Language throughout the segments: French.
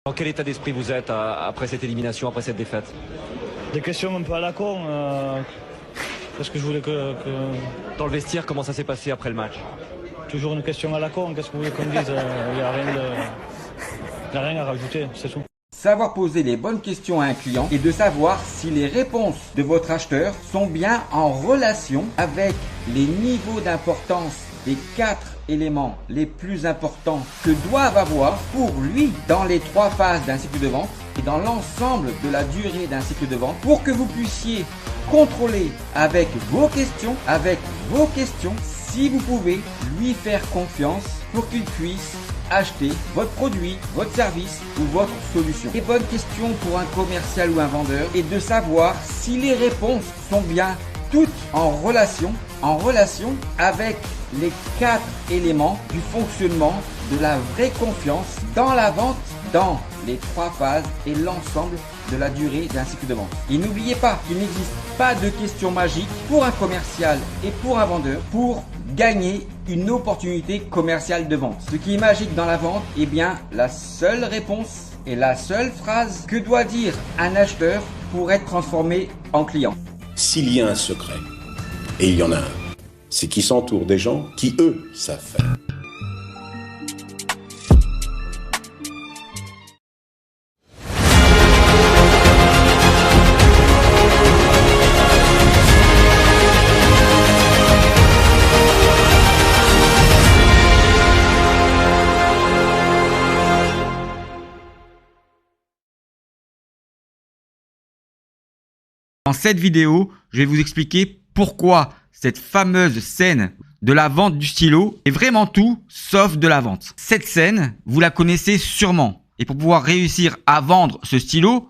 Dans quel état d'esprit vous êtes après cette élimination, après cette défaite? Des questions un peu à la con. Qu'est-ce que je voulais que... Dans le vestiaire, comment ça s'est passé après le match? Toujours une question à la con. Qu'est-ce que vous voulez qu'on dise? Il n'y a rien à rajouter, c'est tout. Savoir poser les bonnes questions à un client et de savoir si les réponses de votre acheteur sont bien en relation avec les niveaux d'importance des 4 éléments les plus importants que doivent avoir pour lui dans les 3 phases d'un cycle de vente et dans l'ensemble de la durée d'un cycle de vente pour que vous puissiez contrôler avec vos questions, si vous pouvez lui faire confiance pour qu'il puisse acheter votre produit, votre service ou votre solution. Les bonnes questions pour un commercial ou un vendeur est de savoir si les réponses sont bien toutes en relation avec les 4 éléments du fonctionnement de la vraie confiance dans la vente, dans les 3 phases et l'ensemble de la durée d'un cycle de vente. Et n'oubliez pas qu'il n'existe pas de questions magiques pour un commercial et pour un vendeur pour gagner une opportunité commerciale de vente. Ce qui est magique dans la vente, eh bien, la seule réponse et la seule phrase que doit dire un acheteur pour être transformé en client. S'il y a un secret, et il y en a un, c'est qu'il s'entoure des gens qui, eux, savent faire. Dans cette vidéo, je vais vous expliquer pourquoi cette fameuse scène de la vente du stylo est vraiment tout sauf de la vente. Cette scène, vous la connaissez sûrement. Et pour pouvoir réussir à vendre ce stylo,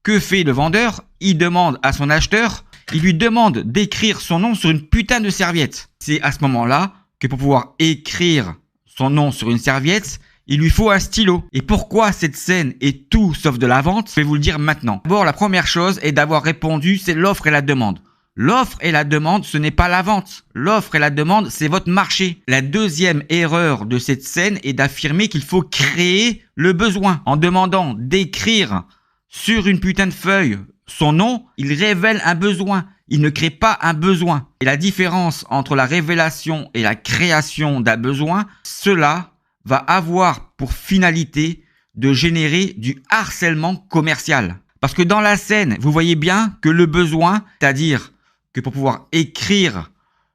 que fait le vendeur? Il demande à son acheteur, il lui demande d'écrire son nom sur une putain de serviette. C'est à ce moment-là que pour pouvoir écrire son nom sur une serviette, il lui faut un stylo. Et pourquoi cette scène est tout sauf de la vente? Je vais vous le dire maintenant. D'abord, la première chose est d'avoir répondu, c'est l'offre et la demande. L'offre et la demande, ce n'est pas la vente. L'offre et la demande, c'est votre marché. La deuxième erreur de cette scène est d'affirmer qu'il faut créer le besoin. En demandant d'écrire sur une putain de feuille son nom, il révèle un besoin. Il ne crée pas un besoin. Et la différence entre la révélation et la création d'un besoin, cela va avoir pour finalité de générer du harcèlement commercial. Parce que dans la scène, vous voyez bien que le besoin, c'est-à-dire que pour pouvoir écrire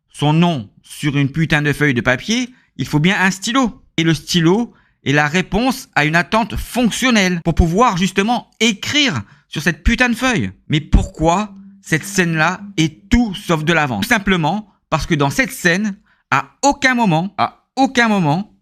son nom sur une putain de feuille de papier, il faut bien un stylo. Et le stylo est la réponse à une attente fonctionnelle pour pouvoir justement écrire sur cette putain de feuille. Mais pourquoi cette scène-là est tout sauf de la vente? Tout simplement parce que dans cette scène, à aucun moment,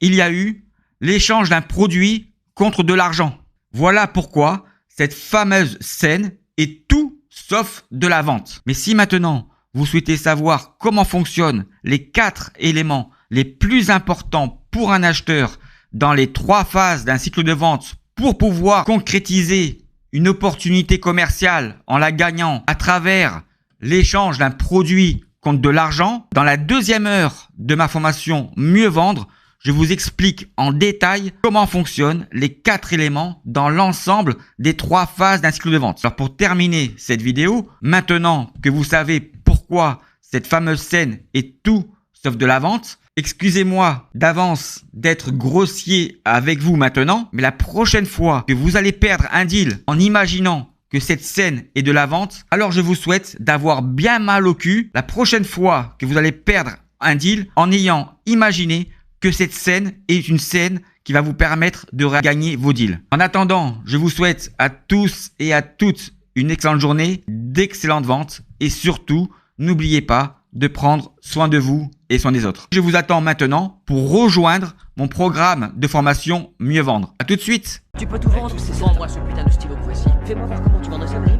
il y a eu l'échange d'un produit contre de l'argent. Voilà pourquoi cette fameuse scène est tout sauf de la vente. Mais si maintenant vous souhaitez savoir comment fonctionnent les 4 éléments les plus importants pour un acheteur dans les 3 phases d'un cycle de vente pour pouvoir concrétiser une opportunité commerciale en la gagnant à travers l'échange d'un produit contre de l'argent, dans la deuxième heure de ma formation Mieux Vendre, je vous explique en détail comment fonctionnent les 4 éléments dans l'ensemble des 3 phases d'un cycle de vente. Alors pour terminer cette vidéo, maintenant que vous savez pourquoi cette fameuse scène est tout sauf de la vente, excusez-moi d'avance d'être grossier avec vous maintenant, mais la prochaine fois que vous allez perdre un deal en imaginant que cette scène est de la vente, alors je vous souhaite d'avoir bien mal au cul la prochaine fois que vous allez perdre un deal en ayant imaginé que cette scène est une scène qui va vous permettre de gagner vos deals. En attendant, je vous souhaite à tous et à toutes une excellente journée, d'excellentes ventes et surtout, n'oubliez pas de prendre soin de vous et soin des autres. Je vous attends maintenant pour rejoindre mon programme de formation Mieux Vendre. À tout de suite. Tu peux tout vendre, c'est ça. Vends-moi ce putain de stylo précis. Fais-moi voir comment tu vendrais ça, vas-y.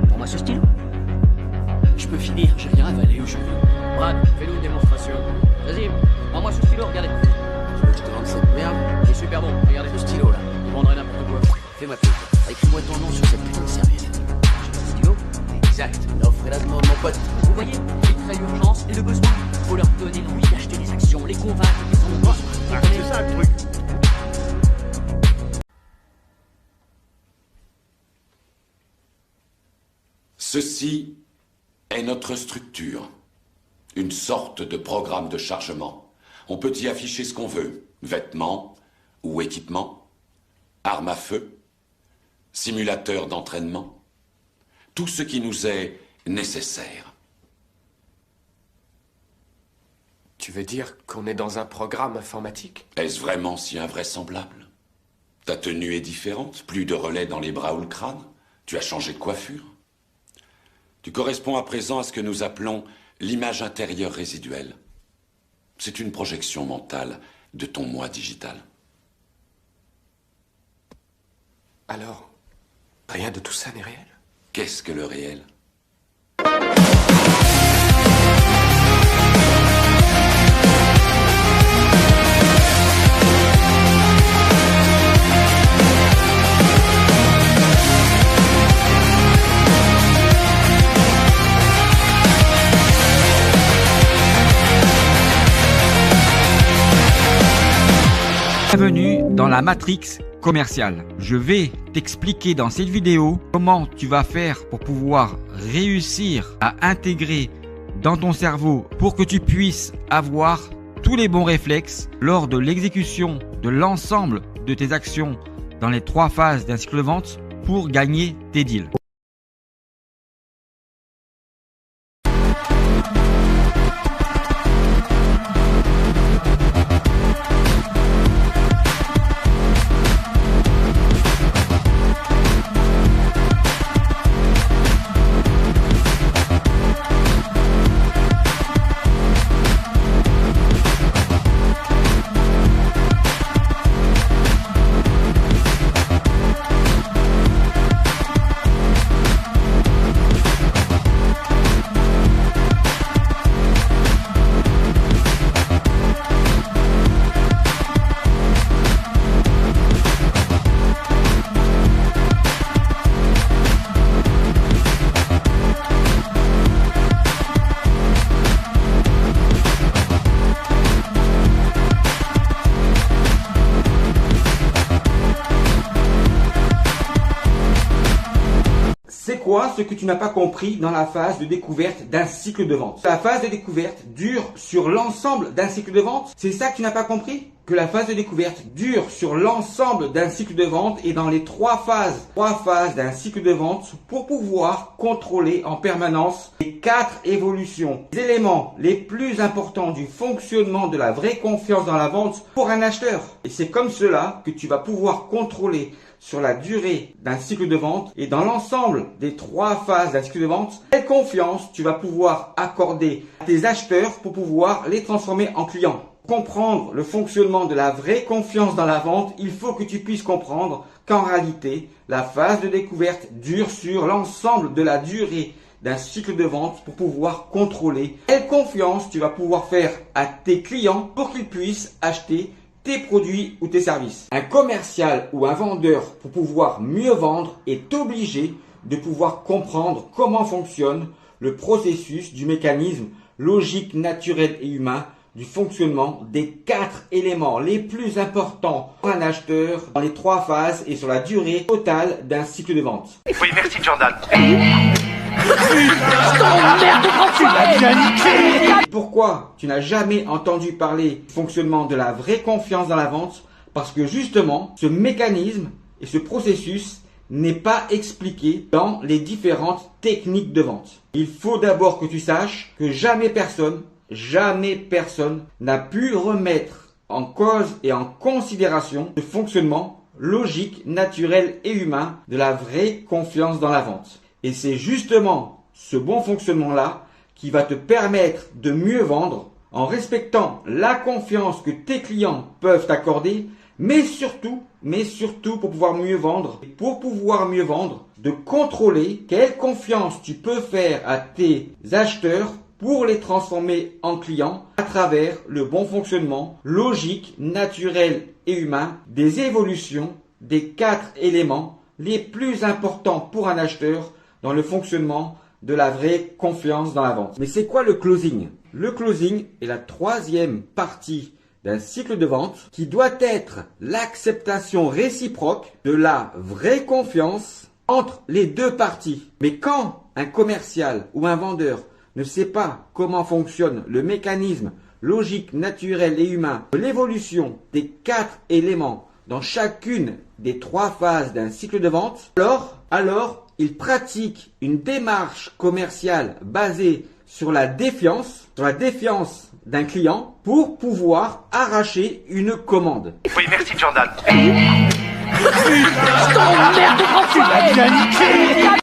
Vends-moi ce stylo. Je peux finir, j'ai rien avalé au jeu. Brad, fais-nous une démonstration. Vas-y, vends-moi ce stylo, regardez. Tu veux que je te vende cette merde? Il est super bon, regardez ce stylo là. Je vendrais n'importe quoi. Fais-moi plaisir. Écris-moi ton nom sur cette putain de serviette. J'ai pas de stylo? Exact. L'offre et la demande, mon pote. Vous voyez, il crée l'urgence et le besoin. Faut leur donner l'envie d'acheter des actions, les convaincre qu'ils sont bons. C'est ça le truc. Ceci est notre structure. Une sorte de programme de chargement. On peut y afficher ce qu'on veut. Vêtements ou équipements, armes à feu, simulateurs d'entraînement. Tout ce qui nous est nécessaire. Tu veux dire qu'on est dans un programme informatique? Est-ce vraiment si invraisemblable? Ta tenue est différente, plus de relais dans les bras ou le crâne. Tu as changé de coiffure. Tu corresponds à présent à ce que nous appelons l'image intérieure résiduelle. C'est une projection mentale de ton moi digital. Alors, rien de tout ça n'est réel? Qu'est-ce que le réel? Bienvenue dans la Matrix commerciale. Je vais t'expliquer dans cette vidéo comment tu vas faire pour pouvoir réussir à intégrer dans ton cerveau pour que tu puisses avoir tous les bons réflexes lors de l'exécution de l'ensemble de tes actions dans les 3 phases d'un cycle de vente pour gagner tes deals. C'est quoi ce que tu n'as pas compris dans la phase de découverte d'un cycle de vente? La phase de découverte dure sur l'ensemble d'un cycle de vente? C'est ça que tu n'as pas compris? Que la phase de découverte dure sur l'ensemble d'un cycle de vente et dans les 3 phases d'un cycle de vente pour pouvoir contrôler en permanence les 4 évolutions, les éléments les plus importants du fonctionnement de la vraie confiance dans la vente pour un acheteur. Et c'est comme cela que tu vas pouvoir contrôler sur la durée d'un cycle de vente et dans l'ensemble des 3 phases d'un cycle de vente, quelle confiance tu vas pouvoir accorder à tes acheteurs pour pouvoir les transformer en clients. Comprendre le fonctionnement de la vraie confiance dans la vente, il faut que tu puisses comprendre qu'en réalité, la phase de découverte dure sur l'ensemble de la durée d'un cycle de vente pour pouvoir contrôler quelle confiance tu vas pouvoir faire à tes clients pour qu'ils puissent acheter tes produits ou tes services. Un commercial ou un vendeur, pour pouvoir mieux vendre, est obligé de pouvoir comprendre comment fonctionne le processus du mécanisme logique, naturel et humain du fonctionnement des 4 éléments les plus importants pour un acheteur dans les 3 phases et sur la durée totale d'un cycle de vente. Oui, merci Jordan. Pourquoi tu n'as jamais entendu parler du fonctionnement de la vraie confiance dans la vente? Parce que justement, ce mécanisme et ce processus n'est pas expliqué dans les différentes techniques de vente. Il faut d'abord que tu saches que jamais personne n'a pu remettre en cause et en considération le fonctionnement logique, naturel et humain de la vraie confiance dans la vente. Et c'est justement ce bon fonctionnement-là qui va te permettre de mieux vendre en respectant la confiance que tes clients peuvent t'accorder, mais surtout pour pouvoir mieux vendre, de contrôler quelle confiance tu peux faire à tes acheteurs pour les transformer en clients à travers le bon fonctionnement logique, naturel et humain des évolutions des 4 éléments les plus importants pour un acheteur dans le fonctionnement de la vraie confiance dans la vente. Mais c'est quoi le closing? Le closing est la 3e partie d'un cycle de vente qui doit être l'acceptation réciproque de la vraie confiance entre les 2 parties. Mais quand un commercial ou un vendeur ne sait pas comment fonctionne le mécanisme logique, naturel et humain de l'évolution des 4 éléments dans chacune des 3 phases d'un cycle de vente, alors il pratique une démarche commerciale basée sur la défiance d'un client pour pouvoir arracher une commande. Oui, merci Jordan.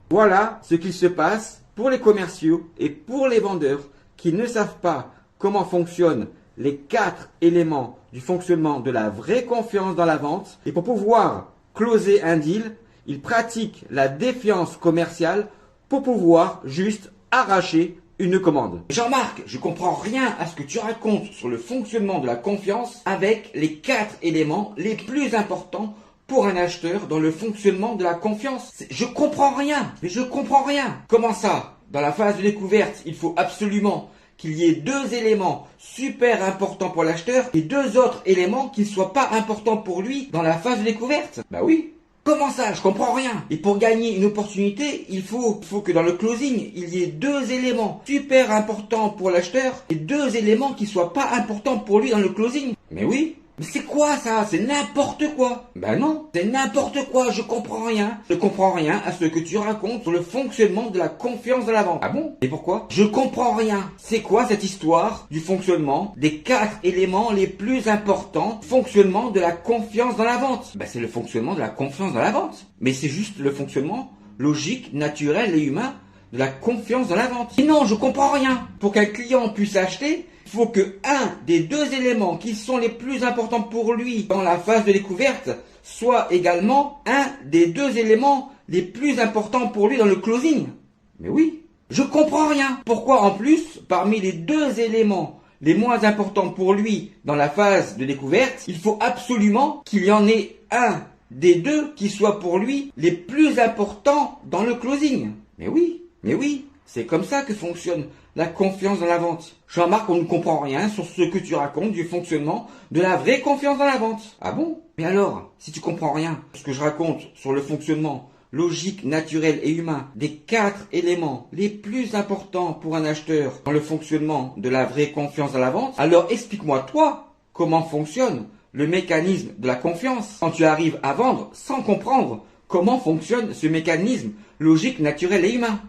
Voilà ce qu'il se passe pour les commerciaux et pour les vendeurs qui ne savent pas comment fonctionnent les 4 éléments du fonctionnement de la vraie confiance dans la vente. Et pour pouvoir closer un deal, ils pratiquent la défiance commerciale pour pouvoir juste arracher une commande. Jean-Marc, je comprends rien à ce que tu racontes sur le fonctionnement de la confiance avec les 4 éléments les plus importants pour un acheteur dans le fonctionnement de la confiance. Je comprends rien, mais je comprends rien. Comment ça? Dans la phase de découverte, il faut absolument qu'il y ait 2 éléments super importants pour l'acheteur et 2 autres éléments qui ne soient pas importants pour lui dans la phase de découverte. Bah oui. Comment ça? Je comprends rien. Et pour gagner une opportunité, il faut que dans le closing, il y ait 2 éléments super importants pour l'acheteur et 2 éléments qui soient pas importants pour lui dans le closing. Mais oui. Mais c'est quoi ça? C'est n'importe quoi. Ben non, c'est n'importe quoi, je comprends rien. Je comprends rien à ce que tu racontes sur le fonctionnement de la confiance de la vente. Ah bon? Et pourquoi? Je comprends rien. C'est quoi cette histoire du fonctionnement des 4 éléments les plus importants, fonctionnement de la confiance dans la vente? Ben c'est le fonctionnement de la confiance dans la vente. Mais c'est juste le fonctionnement logique, naturel et humain de la confiance dans la vente. Et non, je comprends rien. Pour qu'un client puisse acheter, il faut que un des 2 éléments qui sont les plus importants pour lui dans la phase de découverte soit également un des 2 éléments les plus importants pour lui dans le closing. Mais oui, je comprends rien. Pourquoi en plus, parmi les 2 éléments les moins importants pour lui dans la phase de découverte, il faut absolument qu'il y en ait un des 2 qui soit pour lui les plus importants dans le closing. Mais oui, c'est comme ça que fonctionne la confiance dans la vente. Jean-Marc, on ne comprend rien sur ce que tu racontes du fonctionnement de la vraie confiance dans la vente. Ah bon? Mais alors, si tu comprends rien sur ce que je raconte sur le fonctionnement logique, naturel et humain des 4 éléments les plus importants pour un acheteur dans le fonctionnement de la vraie confiance dans la vente, alors explique-moi toi comment fonctionne le mécanisme de la confiance quand tu arrives à vendre sans comprendre comment fonctionne ce mécanisme logique, naturel et humain.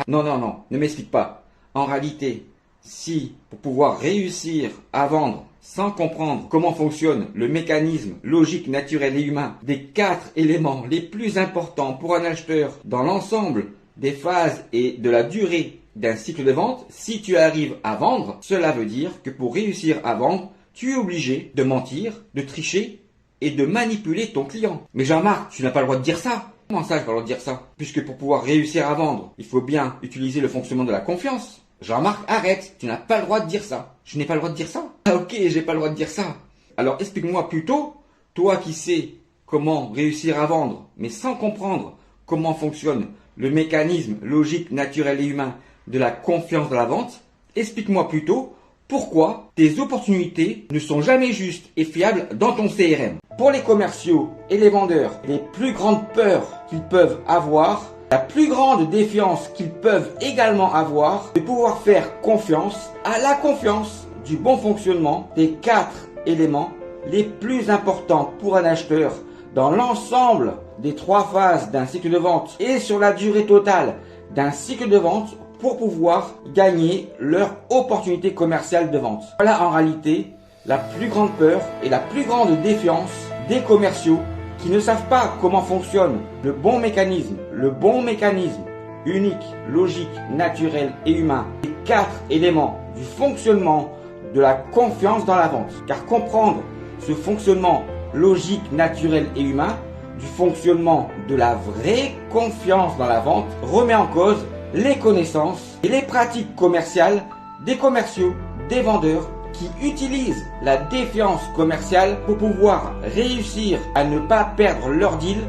Non, ne m'explique pas. En réalité, si pour pouvoir réussir à vendre sans comprendre comment fonctionne le mécanisme logique, naturel et humain des 4 éléments les plus importants pour un acheteur dans l'ensemble des phases et de la durée d'un cycle de vente, si tu arrives à vendre, cela veut dire que pour réussir à vendre, tu es obligé de mentir, de tricher et de manipuler ton client. Mais Jean-Marc, tu n'as pas le droit de dire ça. Comment ça, je n'ai pas le droit de dire ça? Puisque pour pouvoir réussir à vendre, il faut bien utiliser le fonctionnement de la confiance. Jean-Marc, arrête, tu n'as pas le droit de dire ça. Je n'ai pas le droit de dire ça? Ah ok, j'ai pas le droit de dire ça. Alors explique-moi plutôt, toi qui sais comment réussir à vendre, mais sans comprendre comment fonctionne le mécanisme logique, naturel et humain de la confiance dans la vente, explique-moi plutôt pourquoi tes opportunités ne sont jamais justes et fiables dans ton CRM. Pour les commerciaux et les vendeurs, les plus grandes peurs qu'ils peuvent avoir, la plus grande défiance qu'ils peuvent également avoir, de pouvoir faire confiance à la confiance du bon fonctionnement des 4 éléments les plus importants pour un acheteur dans l'ensemble des 3 phases d'un cycle de vente et sur la durée totale d'un cycle de vente pour pouvoir gagner leur opportunité commerciale de vente. Voilà en réalité la plus grande peur et la plus grande défiance des commerciaux qui ne savent pas comment fonctionne le bon mécanisme unique, logique, naturel et humain, les 4 éléments du fonctionnement de la confiance dans la vente. Car comprendre ce fonctionnement logique, naturel et humain du fonctionnement de la vraie confiance dans la vente remet en cause les connaissances et les pratiques commerciales des commerciaux, des vendeurs qui utilisent la défiance commerciale pour pouvoir réussir à ne pas perdre leur deal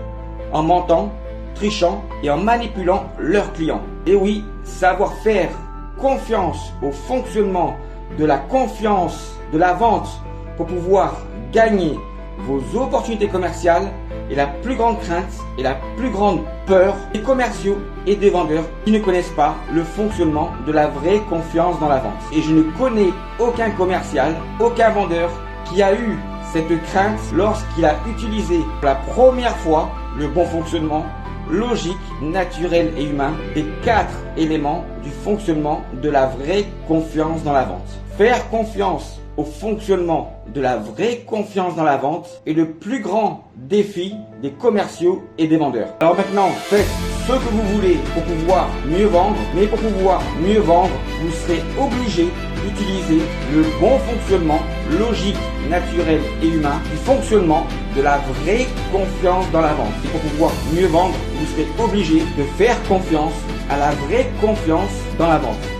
en mentant, trichant et en manipulant leurs clients. Et oui, savoir faire confiance au fonctionnement de la confiance de la vente pour pouvoir gagner vos opportunités commerciales est la plus grande crainte et la plus grande peur des commerciaux et des vendeurs qui ne connaissent pas le fonctionnement de la vraie confiance dans la vente. Et je ne connais aucun commercial, aucun vendeur qui a eu cette crainte lorsqu'il a utilisé pour la première fois le bon fonctionnement logique, naturel et humain des 4 éléments du fonctionnement de la vraie confiance dans la vente. Faire confiance au fonctionnement de la vraie confiance dans la vente est le plus grand défi des commerciaux et des vendeurs. Alors maintenant, faites ce que vous voulez pour pouvoir mieux vendre, mais pour pouvoir mieux vendre, vous serez obligé d'utiliser le bon fonctionnement logique, naturel et humain du fonctionnement de la vraie confiance dans la vente. Et pour pouvoir mieux vendre, vous serez obligé de faire confiance à la vraie confiance dans la vente.